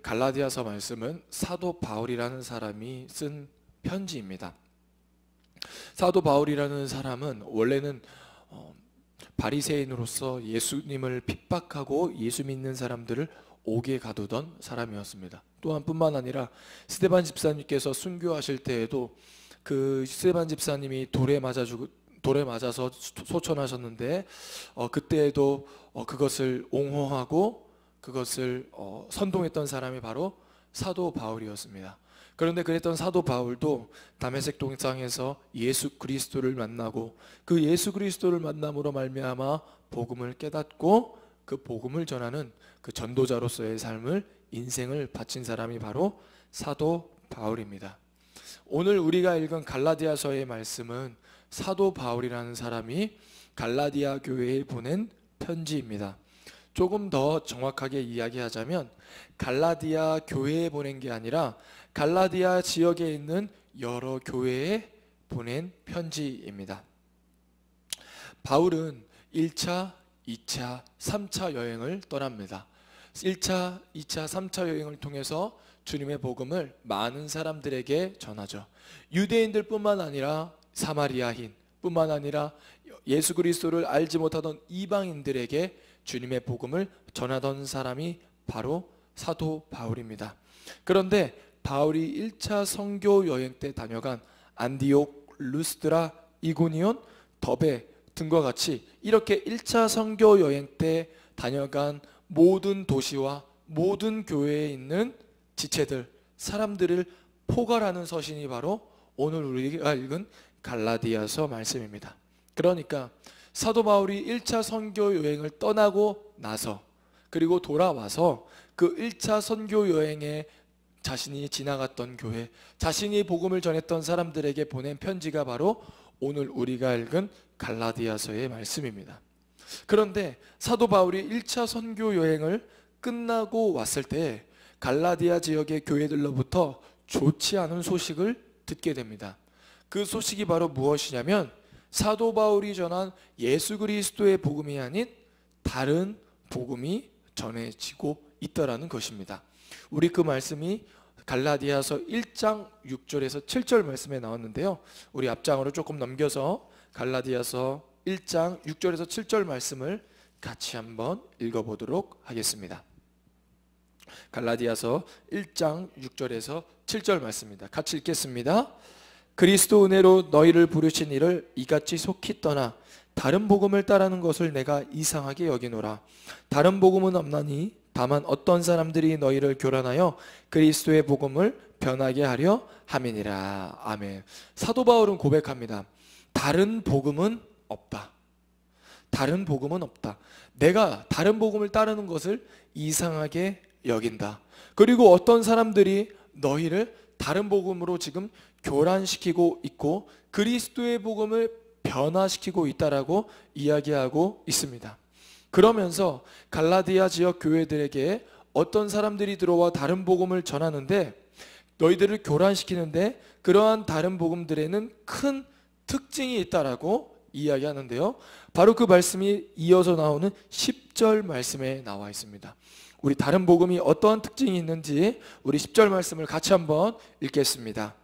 갈라디아서 말씀은 사도 바울이라는 사람이 쓴 편지입니다. 사도 바울이라는 사람은 원래는 바리새인으로서 예수님을 핍박하고 예수 믿는 사람들을 옥에 가두던 사람이었습니다. 또한 뿐만 아니라 스데반 집사님께서 순교하실 때에도 그 스데반 집사님이 돌에 맞아서 소천하셨는데 그때에도 그것을 옹호하고 그것을 선동했던 사람이 바로 사도 바울이었습니다. 그런데 그랬던 사도 바울도 다메섹 동상에서 예수 그리스도를 만나고 그 예수 그리스도를 만남으로 말미암아 복음을 깨닫고 그 복음을 전하는 그 전도자로서의 삶을 인생을 바친 사람이 바로 사도 바울입니다. 오늘 우리가 읽은 갈라디아서의 말씀은 사도 바울이라는 사람이 갈라디아 교회에 보낸 편지입니다. 조금 더 정확하게 이야기하자면 갈라디아 교회에 보낸 게 아니라 갈라디아 지역에 있는 여러 교회에 보낸 편지입니다. 바울은 1차, 2차, 3차 여행을 떠납니다. 1차, 2차, 3차 여행을 통해서 주님의 복음을 많은 사람들에게 전하죠. 유대인들 뿐만 아니라 사마리아인 뿐만 아니라 예수 그리스도를 알지 못하던 이방인들에게 주님의 복음을 전하던 사람이 바로 사도 바울입니다. 그런데 바울이 1차 선교 여행 때 다녀간 안디옥, 루스드라, 이고니온, 더베 등과 같이 이렇게 1차 선교 여행 때 다녀간 모든 도시와 모든 교회에 있는 지체들, 사람들을 포괄하는 서신이 바로 오늘 우리가 읽은 갈라디아서 말씀입니다. 그러니까 사도 바울이 1차 선교 여행을 떠나고 나서 그리고 돌아와서 그 1차 선교 여행에 자신이 지나갔던 교회, 자신이 복음을 전했던 사람들에게 보낸 편지가 바로 오늘 우리가 읽은 갈라디아서의 말씀입니다. 그런데 사도 바울이 1차 선교 여행을 끝나고 왔을 때 갈라디아 지역의 교회들로부터 좋지 않은 소식을 듣게 됩니다. 그 소식이 바로 무엇이냐면 사도 바울이 전한 예수 그리스도의 복음이 아닌 다른 복음이 전해지고 있다라는 것입니다. 우리 그 말씀이 갈라디아서 1장 6절에서 7절 말씀에 나왔는데요. 우리 앞장으로 조금 넘겨서 갈라디아서 1장 6절에서 7절 말씀을 같이 한번 읽어보도록 하겠습니다. 갈라디아서 1장 6절에서 7절 말씀입니다. 같이 읽겠습니다. 그리스도 은혜로 너희를 부르신 이를 이같이 속히 떠나 다른 복음을 따르는 것을 내가 이상하게 여기노라. 다른 복음은 없나니 다만 어떤 사람들이 너희를 교란하여 그리스도의 복음을 변하게 하려 함이니라. 아멘. 사도 바울은 고백합니다. 다른 복음은 없다. 다른 복음은 없다. 내가 다른 복음을 따르는 것을 이상하게 여긴다. 그리고 어떤 사람들이 너희를 다른 복음으로 지금 교란시키고 있고 그리스도의 복음을 변화시키고 있다라고 이야기하고 있습니다. 그러면서 갈라디아 지역 교회들에게 어떤 사람들이 들어와 다른 복음을 전하는데 너희들을 교란시키는데 그러한 다른 복음들에는 큰 특징이 있다라고 이야기하는데요. 바로 그 말씀이 이어서 나오는 10절 말씀에 나와 있습니다. 우리 다른 복음이 어떠한 특징이 있는지 우리 10절 말씀을 같이 한번 읽겠습니다.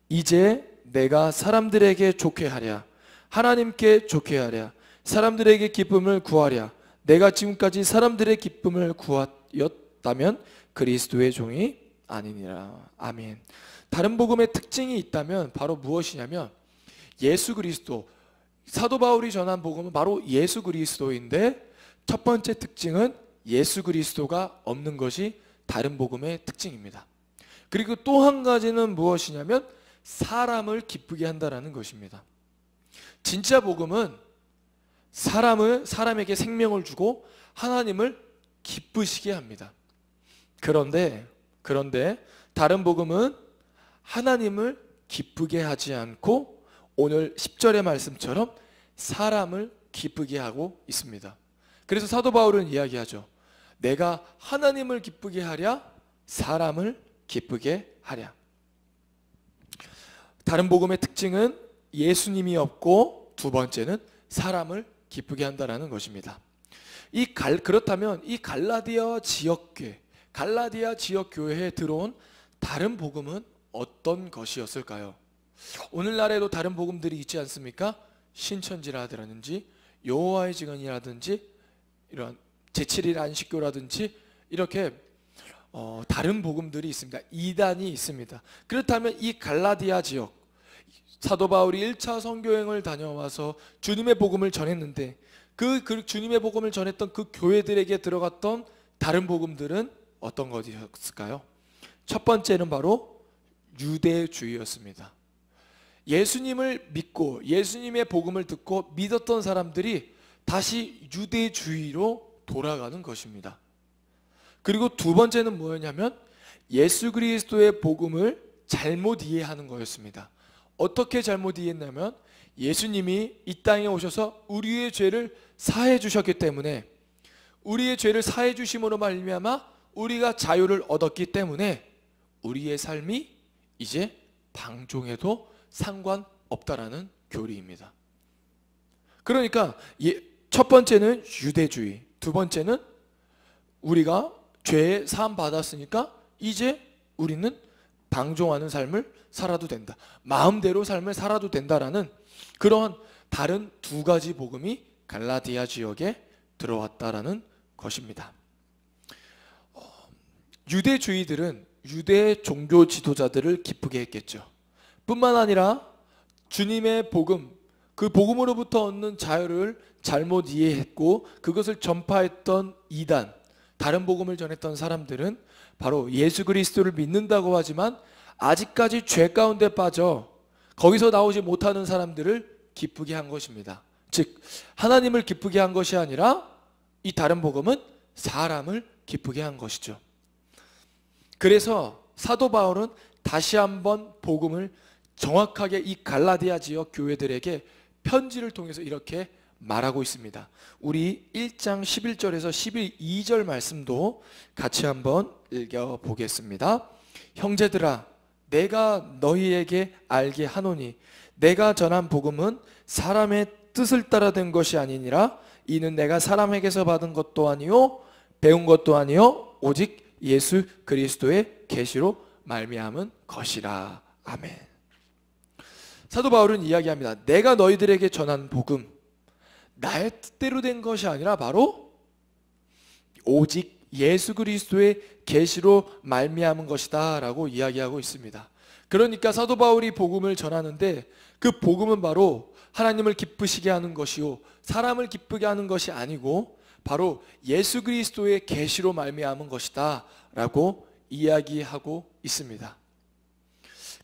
이제 내가 사람들에게 좋게 하랴, 하나님께 좋게 하랴, 사람들에게 기쁨을 구하랴. 내가 지금까지 사람들의 기쁨을 구하였다면 그리스도의 종이 아니니라. 아멘. 다른 복음의 특징이 있다면 바로 무엇이냐면 예수 그리스도, 사도 바울이 전한 복음은 바로 예수 그리스도인데 첫 번째 특징은 예수 그리스도가 없는 것이 다른 복음의 특징입니다. 그리고 또 한 가지는 무엇이냐면 사람을 기쁘게 한다라는 것입니다. 진짜 복음은 사람에게 생명을 주고 하나님을 기쁘시게 합니다. 그런데 다른 복음은 하나님을 기쁘게 하지 않고 오늘 10절의 말씀처럼 사람을 기쁘게 하고 있습니다. 그래서 사도 바울은 이야기하죠. 내가 하나님을 기쁘게 하랴, 사람을 기쁘게 하랴. 다른 복음의 특징은 예수님이 없고 두 번째는 사람을 기쁘게 한다라는 것입니다. 그렇다면 이 갈라디아 지역교회, 갈라디아 지역 교회에 들어온 다른 복음은 어떤 것이었을까요? 오늘날에도 다른 복음들이 있지 않습니까? 신천지라든지 여호와의 증언이라든지 이런 제7일 안식교라든지 이렇게 다른 복음들이 있습니다. 이단이 있습니다. 그렇다면 이 갈라디아 지역, 사도 바울이 1차 선교행을 다녀와서 주님의 복음을 전했는데 그 주님의 복음을 전했던 그 교회들에게 들어갔던 다른 복음들은 어떤 것이었을까요? 첫 번째는 바로 유대주의였습니다. 예수님을 믿고 예수님의 복음을 듣고 믿었던 사람들이 다시 유대주의로 돌아가는 것입니다. 그리고 두 번째는 뭐였냐면 예수 그리스도의 복음을 잘못 이해하는 거였습니다. 어떻게 잘못 이해했냐면 예수님이 이 땅에 오셔서 우리의 죄를 사해 주셨기 때문에 우리의 죄를 사해 주심으로 말미암아 우리가 자유를 얻었기 때문에 우리의 삶이 이제 방종해도 상관없다라는 교리입니다. 그러니까 첫 번째는 유대주의, 두 번째는 우리가 죄에 사함 받았으니까 이제 우리는 방종하는 삶을 살아도 된다, 마음대로 삶을 살아도 된다라는 그런 다른 두 가지 복음이 갈라디아 지역에 들어왔다라는 것입니다. 유대주의들은 유대 종교 지도자들을 기쁘게 했겠죠. 뿐만 아니라 주님의 복음, 그 복음으로부터 얻는 자유를 잘못 이해했고 그것을 전파했던 이단, 다른 복음을 전했던 사람들은 바로 예수 그리스도를 믿는다고 하지만 아직까지 죄 가운데 빠져 거기서 나오지 못하는 사람들을 기쁘게 한 것입니다. 즉 하나님을 기쁘게 한 것이 아니라 이 다른 복음은 사람을 기쁘게 한 것이죠. 그래서 사도 바울은 다시 한번 복음을 정확하게 이 갈라디아 지역 교회들에게 편지를 통해서 이렇게 말하고 있습니다. 우리 1장 11절에서 12절 말씀도 같이 한번 읽어보겠습니다. 형제들아, 내가 너희에게 알게 하노니 내가 전한 복음은 사람의 뜻을 따라 된 것이 아니니라. 이는 내가 사람에게서 받은 것도 아니요 배운 것도 아니요 오직 예수 그리스도의 계시로 말미암은 것이라. 아멘. 사도 바울은 이야기합니다. 내가 너희들에게 전한 복음, 나의 뜻대로 된 것이 아니라 바로 오직 예수 그리스도의 계시로 말미암은 것이다 라고 이야기하고 있습니다. 그러니까 사도 바울이 복음을 전하는데 그 복음은 바로 하나님을 기쁘시게 하는 것이요 사람을 기쁘게 하는 것이 아니고 바로 예수 그리스도의 계시로 말미암은 것이다 라고 이야기하고 있습니다.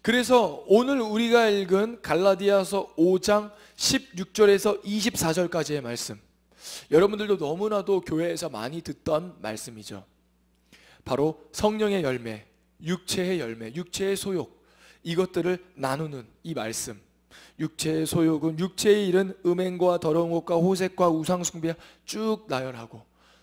그래서 오늘 우리가 읽은 갈라디아서 5장 16절에서 24절까지의 말씀, 여러분들도 너무나도 교회에서 많이 듣던 말씀이죠. 바로 성령의 열매, 육체의 열매, 육체의 소욕, 이것들을 나누는 이 말씀. 육체의 소욕은 육체의 일은 음행과 더러운 것과 호색과 우상숭배와 쭉 나열하고,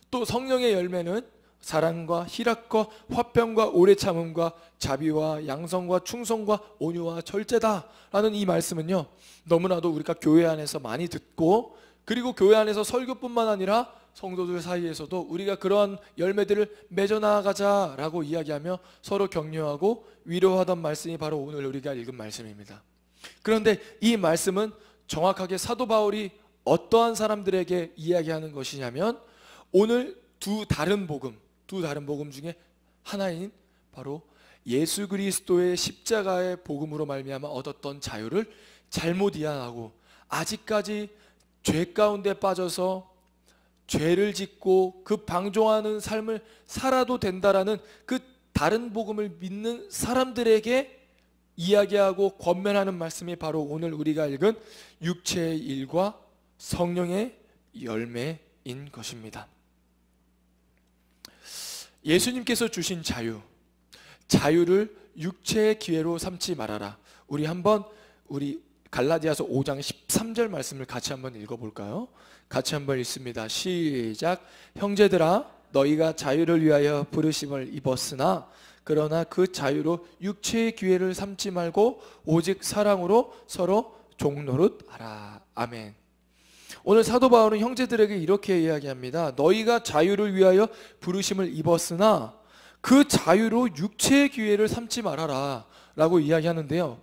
또 성령의 열매는 사랑과 희락과 화평과 오래 참음과 자비와 양성과 충성과 온유와 절제다라는 이 말씀은요, 너무나도 우리가 교회 안에서 많이 듣고, 그리고 교회 안에서 설교뿐만 아니라 성도들 사이에서도 우리가 그러한 열매들을 맺어 나가자라고 이야기하며 서로 격려하고 위로하던 말씀이 바로 오늘 우리가 읽은 말씀입니다. 그런데 이 말씀은 정확하게 사도 바울이 어떠한 사람들에게 이야기하는 것이냐면 오늘 두 다른 복음 중에 하나인 바로 예수 그리스도의 십자가의 복음으로 말미암아 얻었던 자유를 잘못 이해하고 아직까지 죄 가운데 빠져서 죄를 짓고 그 방종하는 삶을 살아도 된다라는 그 다른 복음을 믿는 사람들에게 이야기하고 권면하는 말씀이 바로 오늘 우리가 읽은 육체의 일과 성령의 열매인 것입니다. 예수님께서 주신 자유를 육체의 기회로 삼지 말아라. 우리 갈라디아서 5장 13절 말씀을 같이 한번 읽어볼까요? 같이 한번 읽습니다. 시작. 형제들아, 너희가 자유를 위하여 부르심을 입었으나 그러나 그 자유로 육체의 기회를 삼지 말고 오직 사랑으로 서로 종노릇하라. 아멘. 오늘 사도 바울은 형제들에게 이렇게 이야기합니다. 너희가 자유를 위하여 부르심을 입었으나 그 자유로 육체의 기회를 삼지 말아라 라고 이야기하는데요.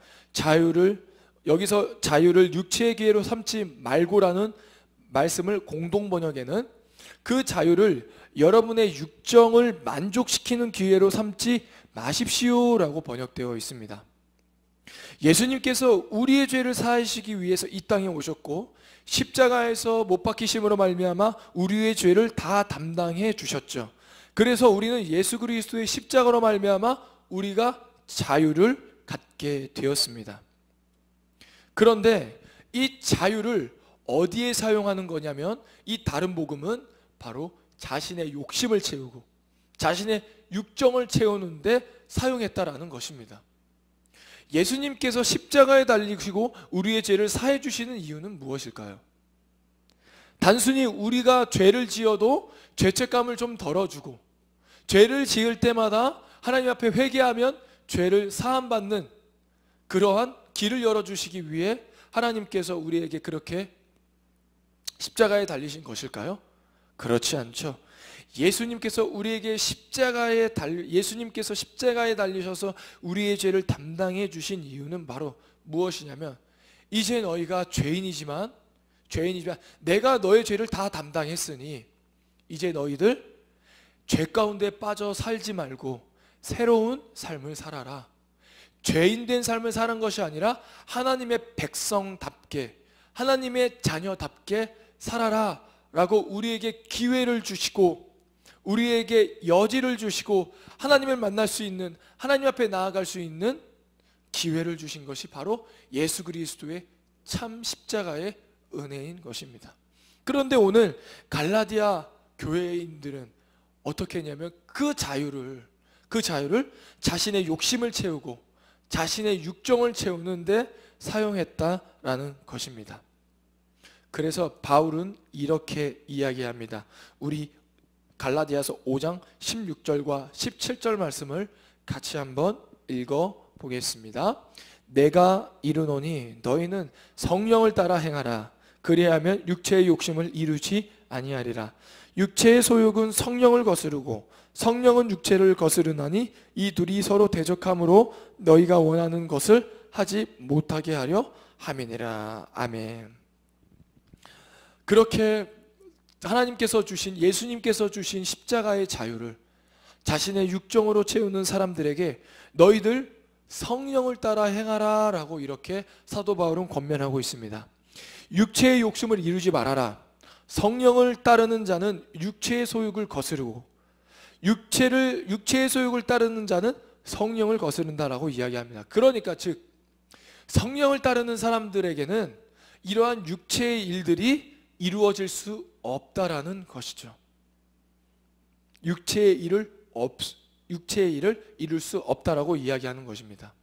여기서 자유를 육체의 기회로 삼지 말고라는 말씀을 공동 번역에는 그 자유를 여러분의 육정을 만족시키는 기회로 삼지 마십시오 라고 번역되어 있습니다. 예수님께서 우리의 죄를 사하시기 위해서 이 땅에 오셨고 십자가에서 못 박히심으로 말미암아 우리의 죄를 다 담당해 주셨죠. 그래서 우리는 예수 그리스도의 십자가로 말미암아 우리가 자유를 갖게 되었습니다. 그런데 이 자유를 어디에 사용하는 거냐면 이 다른 복음은 바로 자신의 욕심을 채우고 자신의 육정을 채우는데 사용했다라는 것입니다. 예수님께서 십자가에 달리시고 우리의 죄를 사해 주시는 이유는 무엇일까요? 단순히 우리가 죄를 지어도 죄책감을 좀 덜어주고 죄를 지을 때마다 하나님 앞에 회개하면 죄를 사함받는 그러한 길을 열어주시기 위해 하나님께서 우리에게 그렇게 십자가에 달리신 것일까요? 그렇지 않죠. 예수님께서 십자가에 달리셔서 우리의 죄를 담당해 주신 이유는 바로 무엇이냐면 이제 너희가 죄인이지만 내가 너의 죄를 다 담당했으니 이제 너희들 죄 가운데 빠져 살지 말고 새로운 삶을 살아라. 죄인된 삶을 사는 것이 아니라 하나님의 백성답게 하나님의 자녀답게 살아라 라고 우리에게 기회를 주시고 우리에게 여지를 주시고 하나님을 만날 수 있는 하나님 앞에 나아갈 수 있는 기회를 주신 것이 바로 예수 그리스도의 참 십자가의 은혜인 것입니다. 그런데 오늘 갈라디아 교회인들은 어떻게 했냐면 그 자유를 자신의 욕심을 채우고 자신의 육정을 채우는데 사용했다라는 것입니다. 그래서 바울은 이렇게 이야기합니다. 우리 갈라디아서 5장 16절과 17절 말씀을 같이 한번 읽어보겠습니다. 내가 이르노니 너희는 성령을 따라 행하라. 그리하면 육체의 욕심을 이루지 아니하리라. 육체의 소욕은 성령을 거스르고 성령은 육체를 거스르나니 이 둘이 서로 대적함으로 너희가 원하는 것을 하지 못하게 하려 함이니라. 아멘. 그렇게 예수님께서 주신 십자가의 자유를 자신의 육정으로 채우는 사람들에게 너희들 성령을 따라 행하라 라고 이렇게 사도 바울은 권면하고 있습니다. 육체의 욕심을 이루지 말아라. 성령을 따르는 자는 육체의 소욕을 거스르고 육체의 소욕을 따르는 자는 성령을 거스른다라고 이야기합니다. 그러니까 즉 성령을 따르는 사람들에게는 이러한 육체의 일들이 이루어질 수 없다라는 것이죠. 육체의 일을 이룰 수 없다라고 이야기하는 것입니다.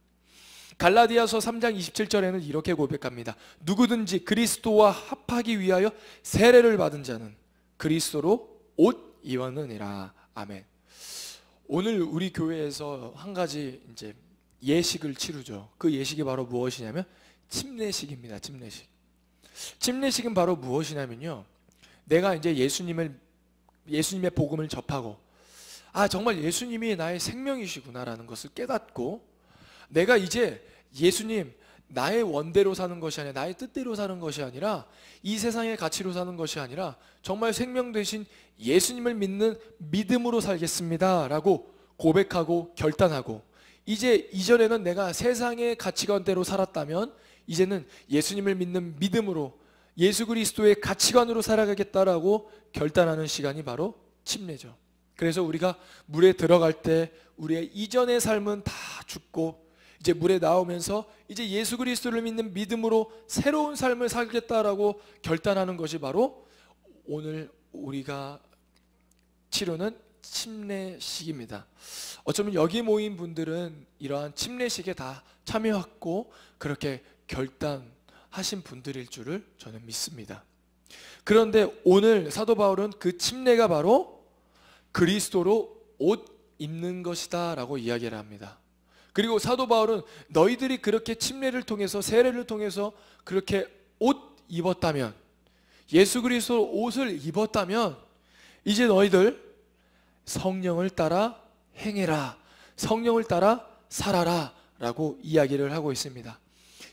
갈라디아서 3장 27절에는 이렇게 고백합니다. 누구든지 그리스도와 합하기 위하여 세례를 받은 자는 그리스도로 옷 입었느니라. 아멘. 오늘 우리 교회에서 한 가지 이제 예식을 치르죠. 그 예식이 바로 무엇이냐면 침례식입니다. 침례식은 바로 무엇이냐면요. 내가 이제 예수님의 복음을 접하고 정말 예수님이 나의 생명이시구나라는 것을 깨닫고 내가 이제 예수님 나의 원대로 사는 것이 아니라 나의 뜻대로 사는 것이 아니라 이 세상의 가치로 사는 것이 아니라 정말 생명 되신 예수님을 믿는 믿음으로 살겠습니다 라고 고백하고 결단하고 이제 이전에는 내가 세상의 가치관대로 살았다면 이제는 예수님을 믿는 믿음으로 예수 그리스도의 가치관으로 살아가겠다라고 결단하는 시간이 바로 침례죠. 그래서 우리가 물에 들어갈 때 우리의 이전의 삶은 다 죽고 이제 물에 나오면서 이제 예수 그리스도를 믿는 믿음으로 새로운 삶을 살겠다라고 결단하는 것이 바로 오늘 우리가 치르는 침례식입니다. 어쩌면 여기 모인 분들은 이러한 침례식에 다 참여했고 그렇게 결단하신 분들일 줄을 저는 믿습니다. 그런데 오늘 사도 바울은 그 침례가 바로 그리스도로 옷 입는 것이다 라고 이야기를 합니다. 그리고 사도 바울은 너희들이 그렇게 침례를 통해서 세례를 통해서 그렇게 옷 입었다면 예수 그리스도 옷을 입었다면 이제 너희들 성령을 따라 행해라. 성령을 따라 살아라 라고 이야기를 하고 있습니다.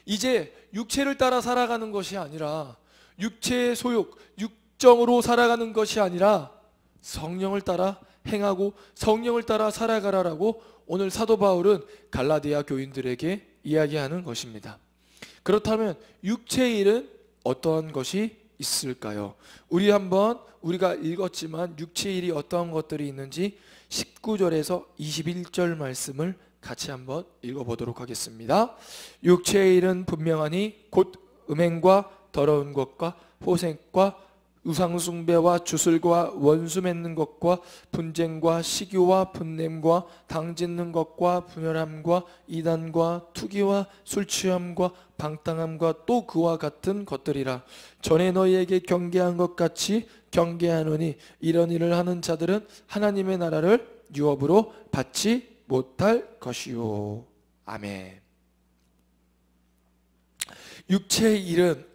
이제 육체를 따라 살아가는 것이 아니라, 육체의 소욕, 육정으로 살아가는 것이 아니라 성령을 따라 행하고 성령을 따라 살아가라라고 오늘 사도 바울은 갈라디아 교인들에게 이야기하는 것입니다. 그렇다면 육체의 일은 어떠한 것이 있을까요? 우리가 읽었지만 육체의 일이 어떠한 것들이 있는지 19절에서 21절 말씀을 같이 한번 읽어보도록 하겠습니다. 육체의 일은 분명하니 곧 음행과 더러운 것과 호색과 우상숭배와 주술과 원수 맺는 것과 분쟁과 시기와 분냄과 당짓는 것과 분열함과 이단과 투기와 술취함과 방탕함과 또 그와 같은 것들이라. 전에 너희에게 경계한 것 같이 경계하노니 이런 일을 하는 자들은 하나님의 나라를 유업으로 받지 못할 것이요. 아멘. 육체의 일은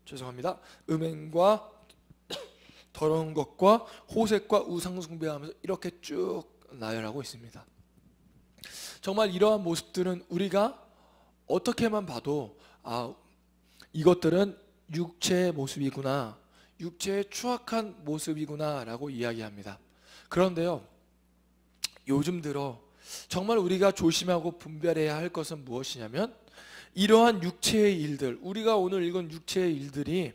죄송합니다. 음행과 더러운 것과 호색과 우상숭배하면서 이렇게 쭉 나열하고 있습니다. 정말 이러한 모습들은 우리가 어떻게만 봐도 이것들은 육체의 모습이구나, 육체의 추악한 모습이구나 라고 이야기합니다. 그런데요, 요즘 들어 정말 우리가 조심하고 분별해야 할 것은 무엇이냐면, 이러한 육체의 일들, 우리가 오늘 읽은 육체의 일들이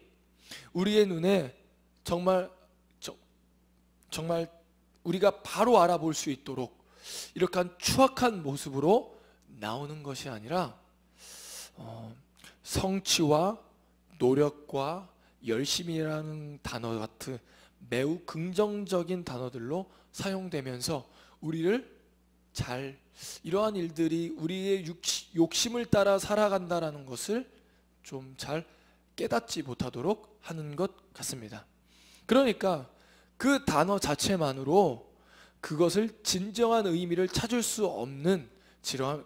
우리의 눈에 정말 우리가 바로 알아볼 수 있도록 이렇게 추악한 모습으로 나오는 것이 아니라 성취와 노력과 열심이라는 단어 같은 매우 긍정적인 단어들로 사용되면서 우리를 이러한 일들이 우리의 욕심을 따라 살아간다는 것을 좀 잘 깨닫지 못하도록 하는 것 같습니다. 그러니까 그 단어 자체만으로 그것을 진정한 의미를 찾을 수 없는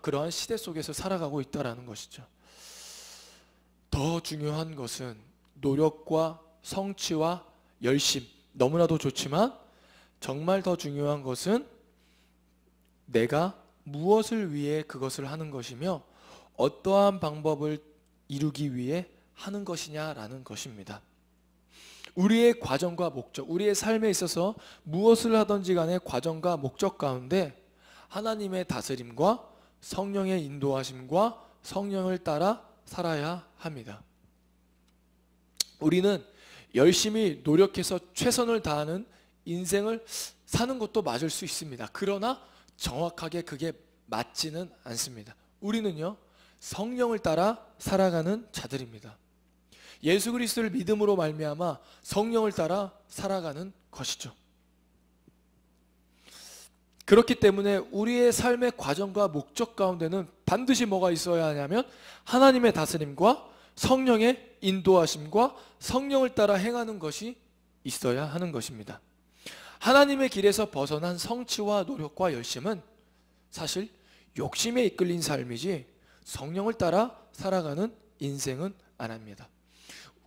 그러한 시대 속에서 살아가고 있다는 것이죠. 더 중요한 것은 노력과 성취와 열심, 너무나도 좋지만 정말 더 중요한 것은 내가 무엇을 위해 그것을 하는 것이며 어떠한 방법을 이루기 위해 하는 것이냐라는 것입니다. 우리의 과정과 목적, 우리의 삶에 있어서 무엇을 하든지 간에 과정과 목적 가운데 하나님의 다스림과 성령의 인도하심과 성령을 따라 살아야 합니다. 우리는 열심히 노력해서 최선을 다하는 인생을 사는 것도 맞을 수 있습니다. 그러나 정확하게 그게 맞지는 않습니다. 우리는요, 성령을 따라 살아가는 자들입니다. 예수 그리스도를 믿음으로 말미암아 성령을 따라 살아가는 것이죠. 그렇기 때문에 우리의 삶의 과정과 목적 가운데는 반드시 뭐가 있어야 하냐면 하나님의 다스림과 성령의 인도하심과 성령을 따라 행하는 것이 있어야 하는 것입니다. 하나님의 길에서 벗어난 성취와 노력과 열심은 사실 욕심에 이끌린 삶이지 성령을 따라 살아가는 인생은 아닙니다.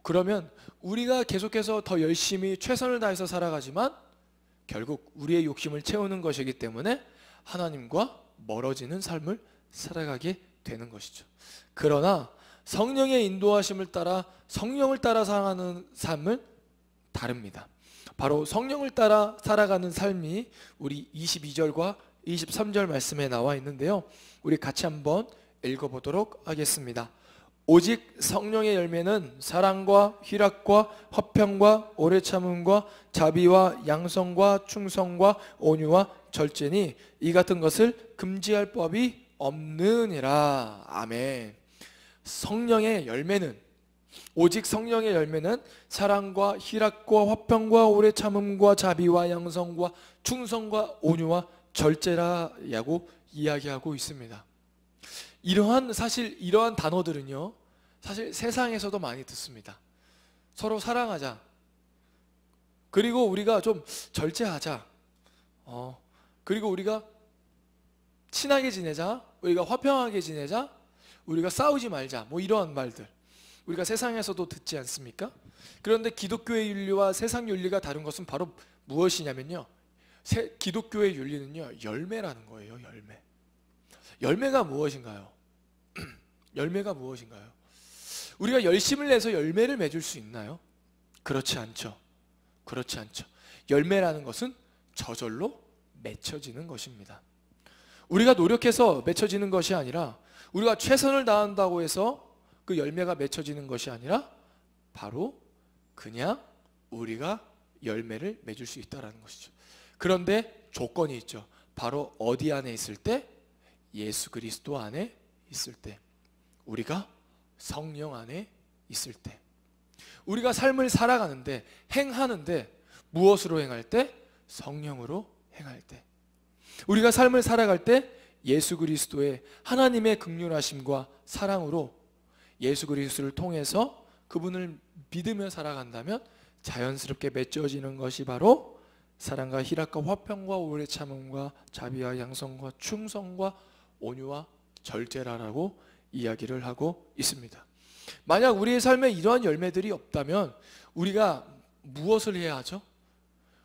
그러면 우리가 계속해서 더 열심히 최선을 다해서 살아가지만 결국 우리의 욕심을 채우는 것이기 때문에 하나님과 멀어지는 삶을 살아가게 되는 것이죠. 그러나 성령의 인도하심을 따라 성령을 따라 살아가는 삶은 다릅니다. 바로 성령을 따라 살아가는 삶이 우리 22절과 23절 말씀에 나와 있는데요, 우리 같이 한번 읽어보도록 하겠습니다. 오직 성령의 열매는 사랑과 희락과 화평과 오래 참음과 자비와 양성과 충성과 온유와 절제니 이 같은 것을 금지할 법이 없느니라. 아멘. 성령의 열매는, 오직 성령의 열매는 사랑과 희락과 화평과 오래 참음과 자비와 양성과 충성과 온유와 절제라고 이야기하고 있습니다. 이러한 단어들은요, 사실 세상에서도 많이 듣습니다. 서로 사랑하자, 그리고 우리가 좀 절제하자, 그리고 우리가 친하게 지내자, 우리가 화평하게 지내자, 우리가 싸우지 말자, 뭐 이러한 말들 우리가 세상에서도 듣지 않습니까? 그런데 기독교의 윤리와 세상 윤리가 다른 것은 바로 무엇이냐면요, 기독교의 윤리는요, 열매라는 거예요. 열매. 열매가 무엇인가요? 열매가 무엇인가요? 우리가 열심을 내서 열매를 맺을 수 있나요? 그렇지 않죠. 그렇지 않죠. 열매라는 것은 저절로 맺혀지는 것입니다. 우리가 노력해서 맺혀지는 것이 아니라, 우리가 최선을 다한다고 해서 그 열매가 맺혀지는 것이 아니라, 바로 그냥 우리가 열매를 맺을 수 있다는 것이죠. 그런데 조건이 있죠. 바로 어디 안에 있을 때? 예수 그리스도 안에 있을 때, 우리가 성령 안에 있을 때. 우리가 삶을 살아가는데, 행하는데 무엇으로 행할 때? 성령으로 행할 때. 우리가 삶을 살아갈 때 예수 그리스도의 하나님의 긍휼하심과 사랑으로 예수 그리스도를 통해서 그분을 믿으며 살아간다면 자연스럽게 맺어지는 것이 바로 사랑과 희락과 화평과 오래 참음과 자비와 양성과 충성과 온유와 절제라라고 이야기를 하고 있습니다. 만약 우리의 삶에 이러한 열매들이 없다면 우리가 무엇을 해야 하죠?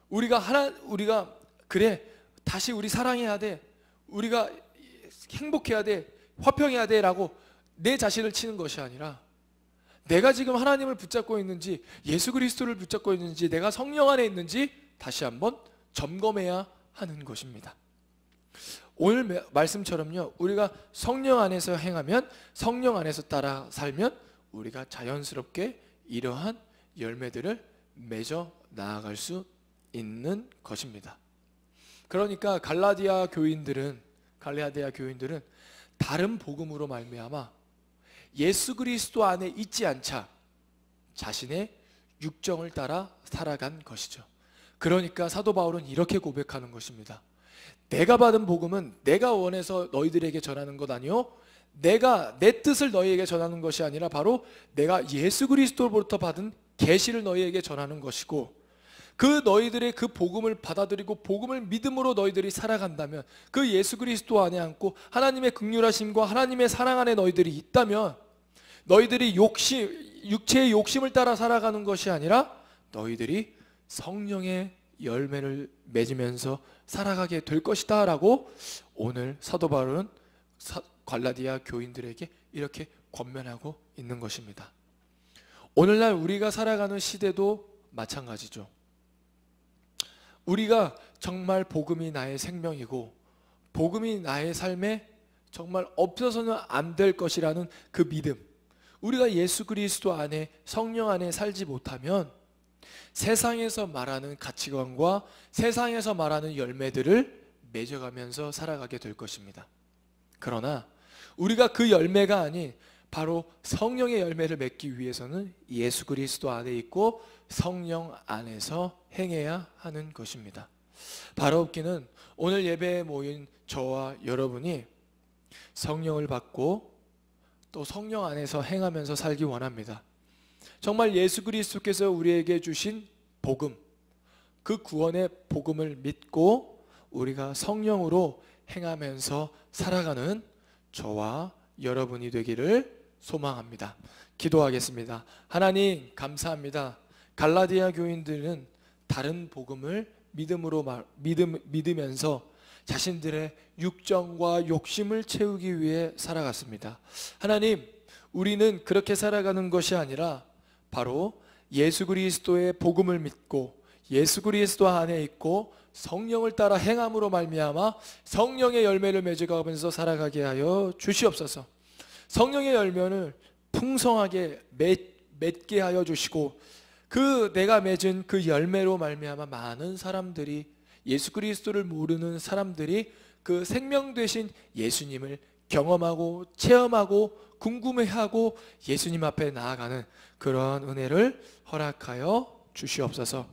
우리가 그래, 다시 우리 사랑해야 돼, 우리가 행복해야 돼, 화평해야 돼 라고 내 자신을 치는 것이 아니라, 내가 지금 하나님을 붙잡고 있는지, 예수 그리스도를 붙잡고 있는지, 내가 성령 안에 있는지 다시 한번 점검해야 하는 것입니다. 오늘 말씀처럼요, 우리가 성령 안에서 행하면, 성령 안에서 따라 살면 우리가 자연스럽게 이러한 열매들을 맺어 나아갈 수 있는 것입니다. 그러니까 갈라디아 교인들은 다른 복음으로 말미암아 예수 그리스도 안에 있지 않자 자신의 육정을 따라 살아간 것이죠. 그러니까 사도 바울은 이렇게 고백하는 것입니다. 내가 받은 복음은 내가 원해서 너희들에게 전하는 것 아니요, 내가 내 뜻을 너희에게 전하는 것이 아니라 바로 내가 예수 그리스도로부터 받은 계시를 너희에게 전하는 것이고, 그 너희들의 그 복음을 받아들이고 복음을 믿음으로 너희들이 살아간다면, 그 예수 그리스도 안에 앉고 하나님의 긍휼하심과 하나님의 사랑 안에 너희들이 있다면, 너희들이 육체의 욕심을 따라 살아가는 것이 아니라 너희들이 성령의 열매를 맺으면서 살아가게 될 것이다 라고 오늘 사도 바울은 갈라디아 교인들에게 이렇게 권면하고 있는 것입니다. 오늘날 우리가 살아가는 시대도 마찬가지죠. 우리가 정말 복음이 나의 생명이고 복음이 나의 삶에 정말 없어서는 안 될 것이라는 그 믿음, 우리가 예수 그리스도 안에, 성령 안에 살지 못하면 세상에서 말하는 가치관과 세상에서 말하는 열매들을 맺어가면서 살아가게 될 것입니다. 그러나 우리가 그 열매가 아닌 바로 성령의 열매를 맺기 위해서는 예수 그리스도 안에 있고 성령 안에서 행해야 하는 것입니다. 바라옵기는 오늘 예배에 모인 저와 여러분이 성령을 받고 또 성령 안에서 행하면서 살기 원합니다. 정말 예수 그리스도께서 우리에게 주신 복음, 그 구원의 복음을 믿고 우리가 성령으로 행하면서 살아가는 저와 여러분이 되기를 소망합니다. 기도하겠습니다. 하나님 감사합니다. 갈라디아 교인들은 다른 복음을 믿으면서 자신들의 육정과 욕심을 채우기 위해 살아갔습니다. 하나님, 우리는 그렇게 살아가는 것이 아니라 바로 예수 그리스도의 복음을 믿고 예수 그리스도 안에 있고 성령을 따라 행함으로 말미암아 성령의 열매를 맺어가면서 살아가게 하여 주시옵소서. 성령의 열매를 풍성하게 맺게 하여 주시고, 그 내가 맺은 그 열매로 말미암아 많은 사람들이, 예수 그리스도를 모르는 사람들이 그 생명 되신 예수님을 경험하고 체험하고 궁금해하고 예수님 앞에 나아가는 그런 은혜를 허락하여 주시옵소서.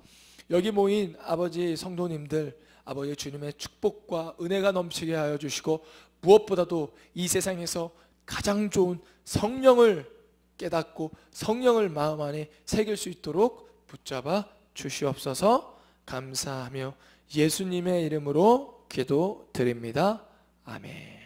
여기 모인 아버지 성도님들, 아버지 주님의 축복과 은혜가 넘치게 하여 주시고, 무엇보다도 이 세상에서 가장 좋은 성령을 깨닫고 성령을 마음 안에 새길 수 있도록 붙잡아 주시옵소서. 감사하며 예수님의 이름으로 기도드립니다. 아멘.